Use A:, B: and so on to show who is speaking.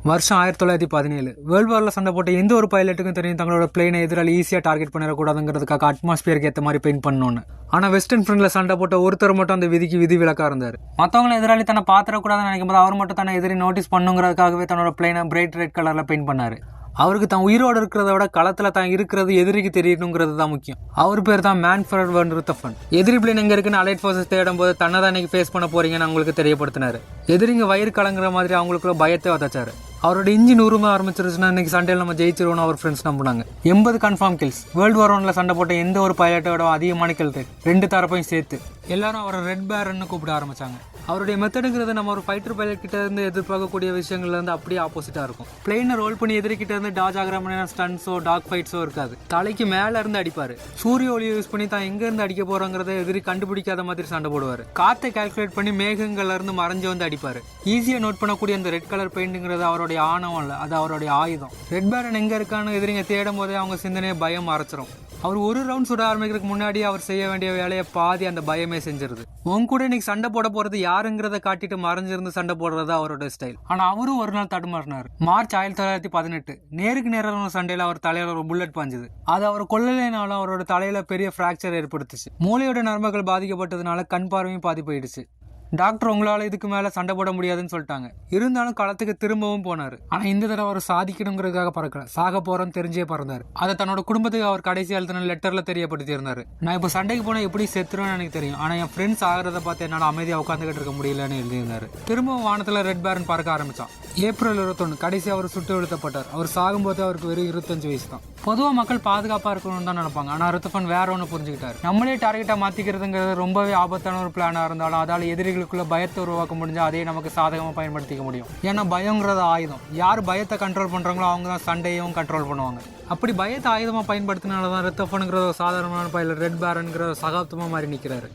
A: வருஷம் 1917 வேர்ல்டு வாரில் சண்டை போட்ட எந்த ஒரு பைலட்டுக்கும் தெரியும் தங்களோட பிளேனை எதிராளி ஈஸியாக டார்கெட் பண்ணிடக்கூடாதுங்கிறதுக்காக அட்மாஸ்பியருக்கு ஏற்ற மாதிரி பெயிண்ட் பண்ணணும்னு. ஆனால் வெஸ்டர்ன் ஃப்ரண்ட்ல சண்டை போட்ட ஒருத்தர் மட்டும் அந்த விதிக்கு விதிவிலக்கா இருந்தார். மற்றவங்களை எதிராளி தன்னை பாத்திரக்கூடாதுன்னு நினைக்கும் போது அவர் மட்டும் தன்னை எதிரி நோட்டீஸ் பண்ணுங்கிறதுக்காகவே தன்னோட பிளேனை பிரைட் ரெட் கலர்ல பெயிண்ட் பண்ணாரு. அவருக்கு தான் உயிரோடு இருக்கிறத விட களத்துல தான் இருக்கிறது எதிரிக்கு தெரியணுங்கிறது தான் முக்கியம். அவர் பேர் தான் மேன்ஃபிரட் வான் ருத்தஃபன். எதிரி பிளேன் எங்க இருக்குன்னு அலைட் ஃபோர்ஸஸ் தேடும் போது தன்னை தான் இன்னைக்கு ஃபேஸ் பண்ண போறீங்கன்னு அவங்களுக்கு தெரியப்படுத்தினாரு. எதிரிங்க வயிறு கலங்குற மாதிரி அவங்களுக்குள்ள பயத்தை வதச்சாரு. அவரோட இன்ஜின் உரும ஆரம்பிச்சிருச்சுன்னா இன்னைக்கு சண்டையில் நம்ம ஜெயிச்சிருவோம் அவர் ஃப்ரெண்ட்ஸ் நம்பினாங்க. 80 கன்ஃபார்ம் கில்ஸ். வேர்ல்டு வார் 1ல சண்டை போட்ட எந்த ஒரு பைலட்டோட அதிகமான கில் ரேட், 2 தரப்பையும் சேர்த்து. எல்லாரும் அவரை ரெட் பேரன்னு கூப்பிட ஆரம்பிச்சாங்க. அவருடைய மெத்தடுங்கிறது நம்ம ஒரு ஃபைட்டர் பைலட் கிட்ட இருந்து எதிர்பார்க்கக்கூடிய விஷயங்கள்ல இருந்து அப்படியே ஆப்போசிட்டா இருக்கும். பிளேனை ரோல் பண்ணி எதிரிக்கிட்ட இருந்து டாஜ் ஆகிற மாதிரி ஸ்டன்ஸோ டாக் ஃபைட்ஸோ இருக்காது. தலைக்கு மேல இருந்து அடிப்பாரு. சூரிய ஒளியை யூஸ் பண்ணி தான் எங்க இருந்து அடிக்க போறோங்கிறத எதிரி கண்டுபிடிக்காத மாதிரி சண்டை போடுவாரு. காத்தை கால்குலேட் பண்ணி மேகங்கள்ல இருந்து மறைஞ்சு வந்து அடிப்பாரு. ஈஸியா நோட் பண்ணக்கூடிய அந்த ரெட் கலர் பெயிண்ட்ங்கிறது அவருடைய ஆணவம் இல்ல, அது அவருடைய ஆயுதம். ரெட் பேரன் எங்க இருக்கான்னு எதிரிங்க தேடும் போதே அவங்க சிந்தனையை பயம் மறைச்சிரும். அவர் ஒரு ரவுண்ட் சுட ஆரம்பிக்கிறதுக்கு முன்னாடி அவர் செய்ய வேண்டிய வேலையை பாதி அந்த பயமே செஞ்சிருது. உங்க கூட இன்னைக்கு சண்டை போட போறது யாருங்கிறத காட்டிட்டு மறைஞ்சிருந்து சண்டை போடுறது அவரோட ஸ்டைல். ஆனா அவரும் ஒரு நாள் தடுமாறினார். மார்ச் 1918 நேருக்கு நேரான சண்டையில அவர் தலையில ஒரு புல்லட் பாஞ்சுது. அது அவர் கொல்லலைனாலும் அவரோட தலையில பெரிய பிராக்சர் ஏற்படுத்துச்சு. மூளையோட நரம்புகள் பாதிக்கப்பட்டதுனால கண் பார்வையும் பாதி போயிடுச்சு. டாக்டர் உங்களால இதுக்கு மேல சண்டை போட முடியாதுன்னு சொல்லிட்டாங்க. இருந்தாலும் களத்துக்கு திரும்பவும் போனாரு. ஆனா இந்த தடவை அவர் சாதிக்கணுங்கிறதுக்காக பறக்கல, சாக போறோன்னு தெரிஞ்சே பறந்தாரு. அதை தன்னோட குடும்பத்துக்கு அவர் கடைசி எழுத்தின லெட்டர்ல தெரியப்படுத்தி இருந்தாரு. நான் இப்ப சண்டைக்கு போனா எப்படி செத்துருவேன்னு எனக்கு தெரியும், ஆனா என் ஃப்ரெண்ட்ஸ் ஆகிறத பார்த்து என்னால அமைதியா உட்காந்துக்கிட்டு இருக்க முடியலன்னு எழுதியிருந்தாரு. திரும்பவும் வானத்துல ரெட் பேரன் பறக்க ஆரம்பிச்சான். ஏப்ரல் 21 கடைசி அவர் சுட்டு வீழ்த்தப்பட்டார். அவர் சாகும்போது அவருக்கு வெறும் 25 வயசு தான். பொதுவாக மக்கள் பாதுகாப்பா இருக்கணும்னு தான் நினைப்பாங்க. ஆனா ருத்தஃபன் வேற ஒன்று புரிஞ்சுக்கிட்டாரு. நம்மளே டார்கெட்டா மாத்திக்கிறதுங்கிறது ரொம்பவே ஆபத்தான ஒரு பிளானா இருந்தாலும் அதால எதிரிகளுக்குள்ள பயத்தை உருவாக்க முடிஞ்சா அதே நமக்கு சாதகமா பயன்படுத்திக்க முடியும். ஏன்னா பயங்கிறது ஆயுதம். யார் பயத்தை கண்ட்ரோல் பண்றாங்களோ அவங்க தான் சண்டையும் கண்ட்ரோல் பண்ணுவாங்க. அப்படி பயத்தை ஆயுதமா பயன்படுத்தினாலதான் ருத்தஃபனுங்கிற சாதாரணமான பைலட் ரெட் பேரன்கிற சகாப்தமா மாறி நிற்கிறாரு.